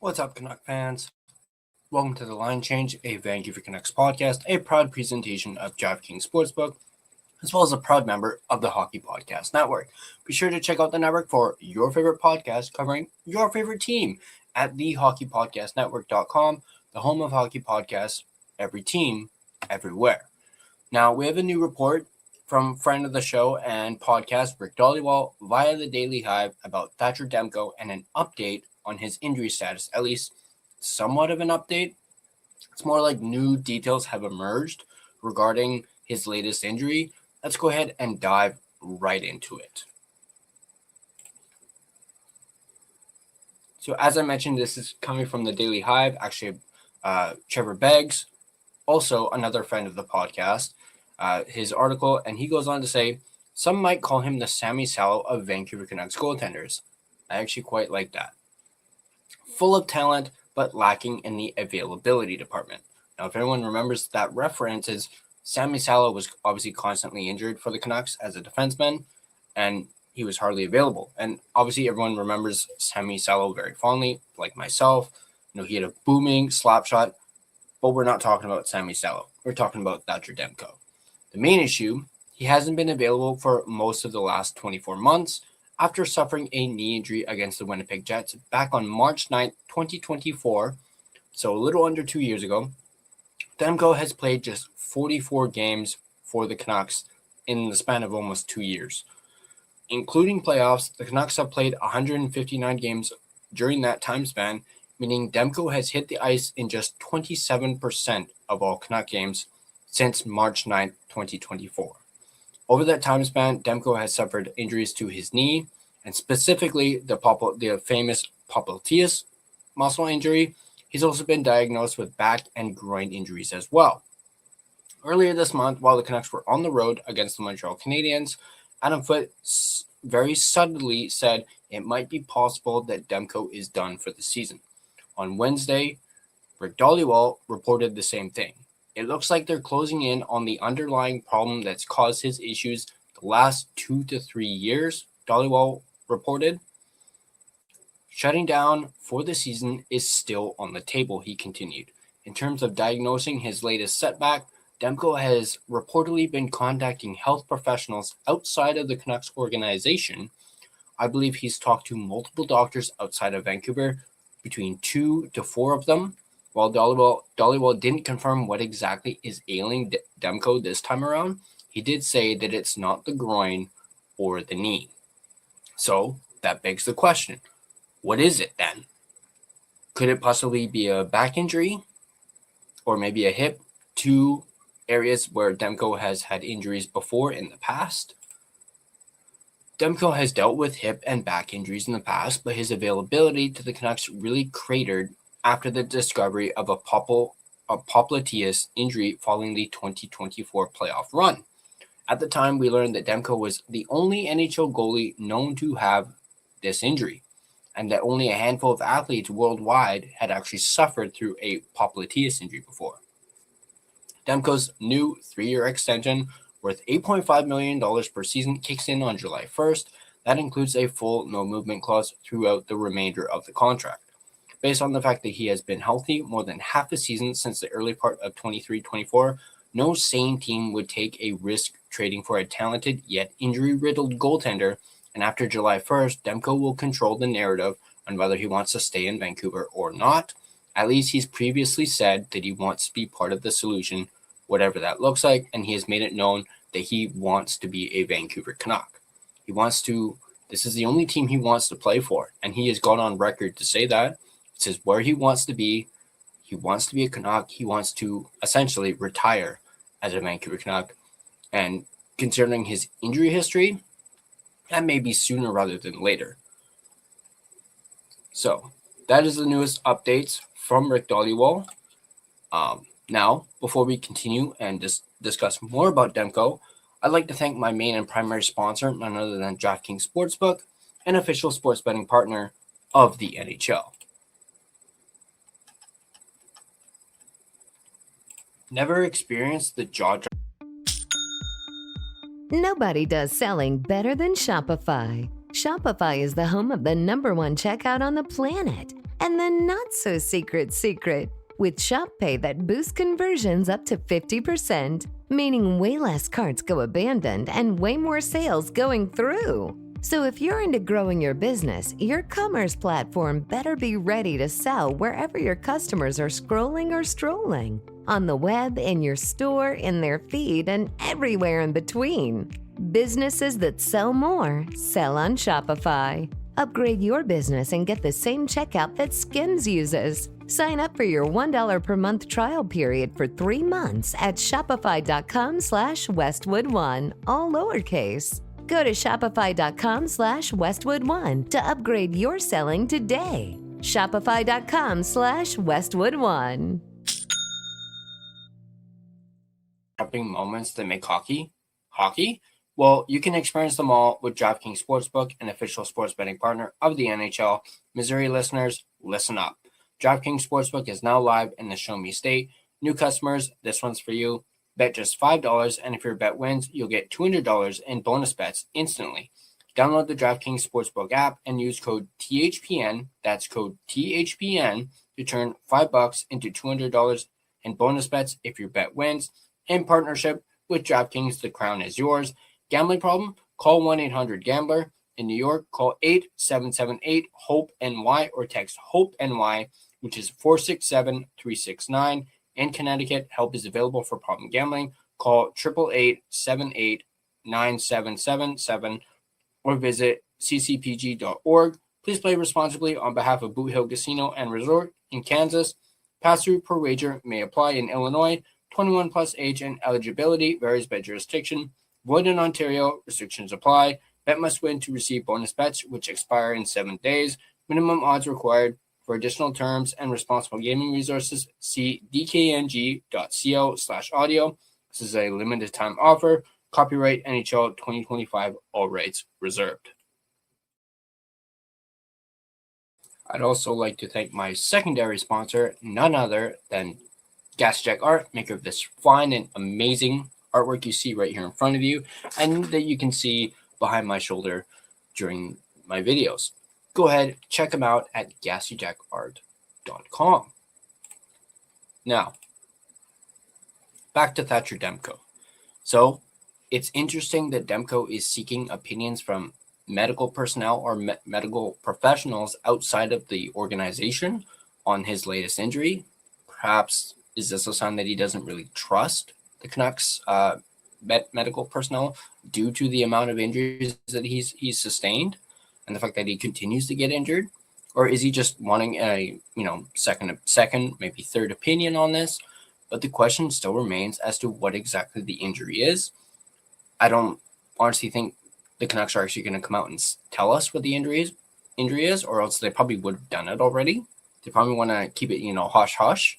What's up, Canuck fans? Welcome to The Line Change, a Vancouver Canucks podcast, a proud presentation of DraftKings Sportsbook, as well as a proud member of the Hockey Podcast Network. Be sure to check out the network for your favorite podcast covering your favorite team at thehockeypodcastnetwork.com, the home of hockey podcasts, every team, everywhere. Now, we have a new report from friend of the show and podcast, Rick Dhaliwal, via the Daily Hive about Thatcher Demko and an update on his injury status, at least somewhat of an update. It's more like new details have emerged regarding his latest injury. Let's go ahead and dive right into it. So as I mentioned, this is coming from the Daily Hive, actually Trevor Beggs, also another friend of the podcast, his article, and he goes on to say, some might call him the Sammy Salo of Vancouver Canucks goaltenders. I actually quite like that. Full of talent, but lacking in the availability department. Now, if anyone remembers that reference, is Sammy Salo was obviously constantly injured for the Canucks as a defenseman, and he was hardly available. And obviously, everyone remembers Sammy Salo very fondly, like myself. He had a booming slap shot, but we're not talking about Sammy Salo. We're talking about Thatcher Demko. The main issue, he hasn't been available for most of the last 24 months, after suffering a knee injury against the Winnipeg Jets back on March 9th, 2024, so a little under 2 years ago. Demko has played just 44 games for the Canucks in the span of almost 2 years. Including playoffs, the Canucks have played 159 games during that time span, meaning Demko has hit the ice in just 27% of all Canuck games since March 9th, 2024. Over that time span, Demko has suffered injuries to his knee, and specifically the famous popliteus muscle injury. He's also been diagnosed with back and groin injuries as well. Earlier this month, while the Canucks were on the road against the Montreal Canadiens, Adam Foote very subtly said it might be possible that Demko is done for the season. On Wednesday, Rick Dhaliwal reported the same thing. It looks like they're closing in on the underlying problem that's caused his issues the last 2 to 3 years, Dhaliwal reported. Shutting down for the season is still on the table, he continued. In terms of diagnosing his latest setback, Demko has reportedly been contacting health professionals outside of the Canucks organization. I believe he's talked to multiple doctors outside of Vancouver, between 2 to 4 of them. While Dhaliwal didn't confirm what exactly is ailing Demko this time around, he did say that it's not the groin or the knee. So that begs the question, what is it then? Could it possibly be a back injury or maybe a hip? Two areas where Demko has had injuries before in the past. Demko has dealt with hip and back injuries in the past, but his availability to the Canucks really cratered after the discovery of a popliteus injury following the 2024 playoff run. At the time, we learned that Demko was the only NHL goalie known to have this injury, and that only a handful of athletes worldwide had actually suffered through a popliteus injury before. Demko's new 3-year extension, worth $8.5 million per season, kicks in on July 1st. That includes a full no-movement clause throughout the remainder of the contract. Based on the fact that he has been healthy more than half the season since the early part of 23-24, no sane team would take a risk trading for a talented yet injury-riddled goaltender, and after July 1st, Demko will control the narrative on whether he wants to stay in Vancouver or not. At least he's previously said that he wants to be part of the solution, whatever that looks like, and he has made it known that he wants to be a Vancouver Canuck. This is the only team he wants to play for, and he has gone on record to say that. It says where he wants to be. He wants to be a Canuck. He wants to essentially retire as a Vancouver Canuck. And considering his injury history, that may be sooner rather than later. So that is the newest updates from Rick Dhaliwal. Now, before we continue and discuss more about Demko, I'd like to thank my main and primary sponsor, none other than DraftKings Sportsbook, an official sports betting partner of the NHL. Never experienced the jaw drop? Nobody does selling better than Shopify. Shopify is the home of the #1 checkout on the planet. And the not-so-secret secret, with Shop Pay that boosts conversions up to 50%, meaning way less carts go abandoned and way more sales going through. So if you're into growing your business, your commerce platform better be ready to sell wherever your customers are scrolling or strolling. On the web, in your store, in their feed, and everywhere in between. Businesses that sell more, sell on Shopify. Upgrade your business and get the same checkout that Skims uses. Sign up for your $1 per month trial period for 3 months at shopify.com/Westwood1, all lowercase. Go to shopify.com/Westwood1 to upgrade your selling today. Shopify.com/Westwood1. Jumping moments that make hockey. Well, you can experience them all with DraftKings Sportsbook, an official sports betting partner of the NHL. Missouri listeners, listen up. DraftKings Sportsbook is now live in the Show Me State. New customers, this one's for you. Bet just $5, and if your bet wins, you'll get $200 in bonus bets instantly. Download the DraftKings Sportsbook app and use code THPN, that's code THPN, to turn $5 into $200 in bonus bets if your bet wins. In partnership with DraftKings, the crown is yours. Gambling problem? Call 1-800-GAMBLER. In New York, call 877-8-HOPE-NY or text HOPE-NY, which is 467-369. In Connecticut, help is available for problem gambling. Call 888-78-9777 or visit ccpg.org. Please play responsibly on behalf of Boot Hill Casino and Resort in Kansas. Pass-through per wager may apply in Illinois. 21 plus age and eligibility varies by jurisdiction. Void in Ontario. Restrictions apply. Bet must win to receive bonus bets, which expire in 7 days. Minimum odds required. For additional terms and responsible gaming resources, see dkng.co/audio. This is a limited time offer. Copyright NHL 2025, all rights reserved. I'd also like to thank my secondary sponsor, none other than Gassy Jack Art, maker of this fine and amazing artwork you see right here in front of you and that you can see behind my shoulder during my videos. Go ahead, check them out at GassyJackArt.com. Now, back to Thatcher Demko. So, it's interesting that Demko is seeking opinions from medical personnel or medical professionals outside of the organization on his latest injury. Perhaps is this a sign that he doesn't really trust the Canucks medical personnel due to the amount of injuries that he's sustained and the fact that he continues to get injured? Or is he just wanting a second, maybe third opinion on this? But the question still remains as to what exactly the injury is. I don't honestly think the Canucks are actually going to come out and tell us what the injury is, or else they probably would have done it already. They probably want to keep it, hush hush.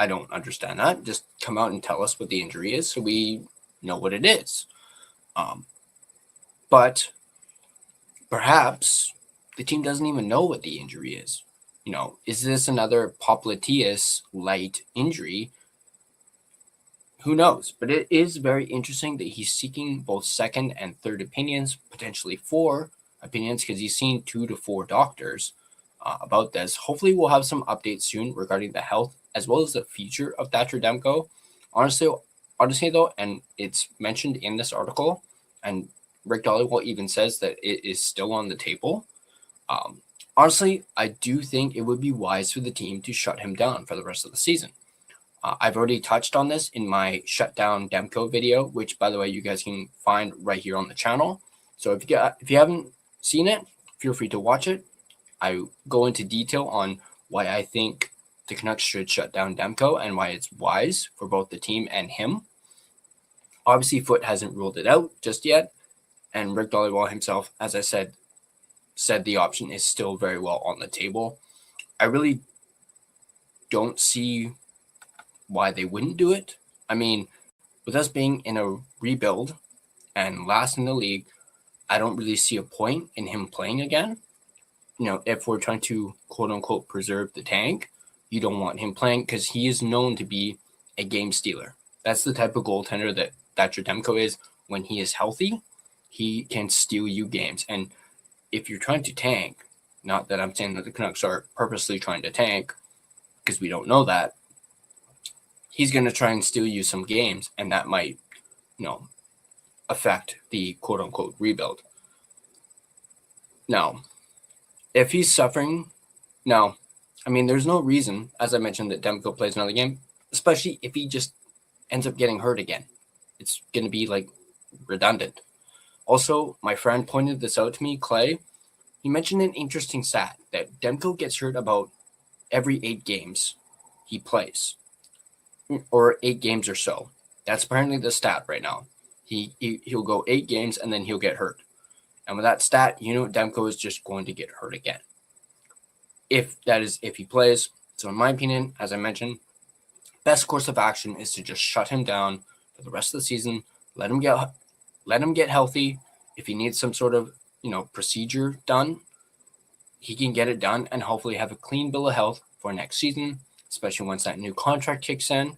I don't understand that. Just come out and tell us what the injury is so we know what it is. But perhaps the team doesn't even know what the injury is. Is this another popliteus light injury? Who knows? But it is very interesting that he's seeking both second and third opinions, potentially 4 opinions, because he's seen 2 to 4 doctors about this. Hopefully we'll have some updates soon regarding the health as well as the future of Thatcher Demko. Honestly though, and it's mentioned in this article, and Rick Dollywall even says that it is still on the table. Honestly, I do think it would be wise for the team to shut him down for the rest of the season. I've already touched on this in my Shutdown Demko video, which, by the way, you guys can find right here on the channel. So if you haven't seen it, feel free to watch it. I go into detail on why I think the Canucks should shut down Demko and why it's wise for both the team and him. Obviously, Foote hasn't ruled it out just yet. And Rick Dollywall himself, as I said the option is still very well on the table. I really don't see why they wouldn't do it. I mean, with us being in a rebuild and last in the league, I don't really see a point in him playing again. If we're trying to quote unquote preserve the tank, you don't want him playing because he is known to be a game stealer. That's the type of goaltender that Thatcher Demko is. When he is healthy, he can steal you games. And if you're trying to tank, Not that I'm saying that the Canucks are purposely trying to tank, because we don't know that. He's going to try and steal you some games, and that might, affect the quote-unquote rebuild. Now, if he's suffering, there's no reason, as I mentioned, that Demko plays another game, especially if he just ends up getting hurt again. It's going to be, redundant. Also, my friend pointed this out to me, Clay. He mentioned an interesting stat that Demko gets hurt about every 8 games he plays, or 8 games or so. That's apparently the stat right now. He'll go 8 games and then he'll get hurt. And with that stat, Demko is just going to get hurt again. If he plays. So in my opinion, as I mentioned, best course of action is to just shut him down for the rest of the season. Let him get healthy. If he needs some sort of, procedure done, he can get it done and hopefully have a clean bill of health for next season, especially once that new contract kicks in.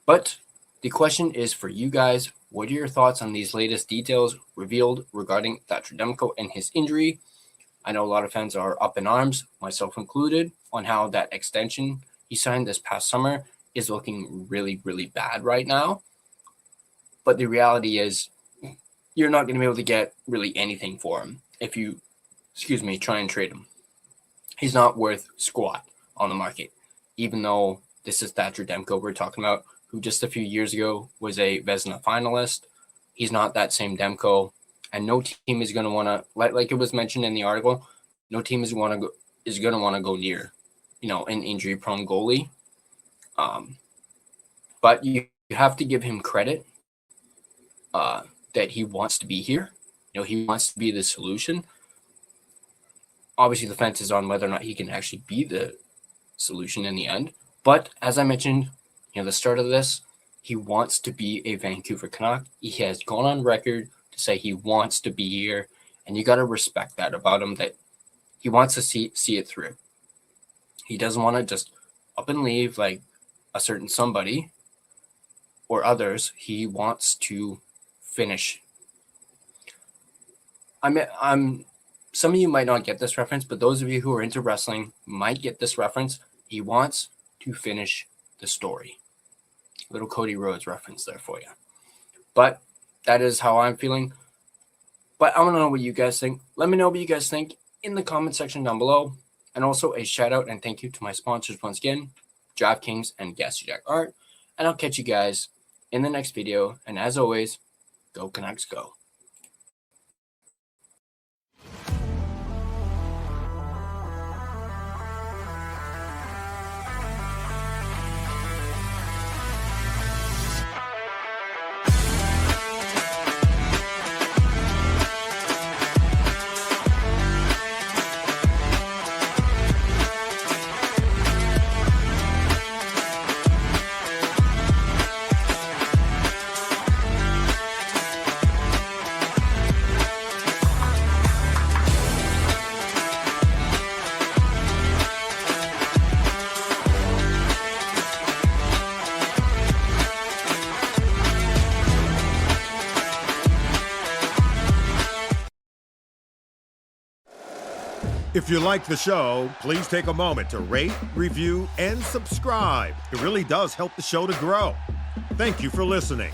But the question is for you guys, what are your thoughts on these latest details revealed regarding Thatcher Demko and his injury? I know a lot of fans are up in arms, myself included, on how that extension he signed this past summer is looking really, really bad right now. But the reality is you're not going to be able to get really anything for him if you, try and trade him. He's not worth squat on the market, even though this is Thatcher Demko we're talking about, who just a few years ago was a Vezina finalist. He's not that same Demko, and no team is going to want to, like it was mentioned in the article, no team is going to want to go near, an injury-prone goalie. But you have to give him credit that he wants to be here. He wants to be the solution. Obviously, the fence is on whether or not he can actually be the solution in the end. But as I mentioned, the start of this, he wants to be a Vancouver Canuck. He has gone on record to say he wants to be here, and you got to respect that about him, that he wants to see it through. He doesn't want to just up and leave like a certain somebody or others. He wants to finish. Some of you might not get this reference, but those of you who are into wrestling might get this reference. He wants to finish the story. Little Cody Rhodes reference there for you. But that is how I'm feeling. But I want to know what you guys think. Let me know what you guys think in the comment section down below. And also a shout out and thank you to my sponsors once again, DraftKings and Gassy Jack Art. And I'll catch you guys in the next video. And as always, go Canucks go. If you like the show, please take a moment to rate, review, and subscribe. It really does help the show to grow. Thank you for listening.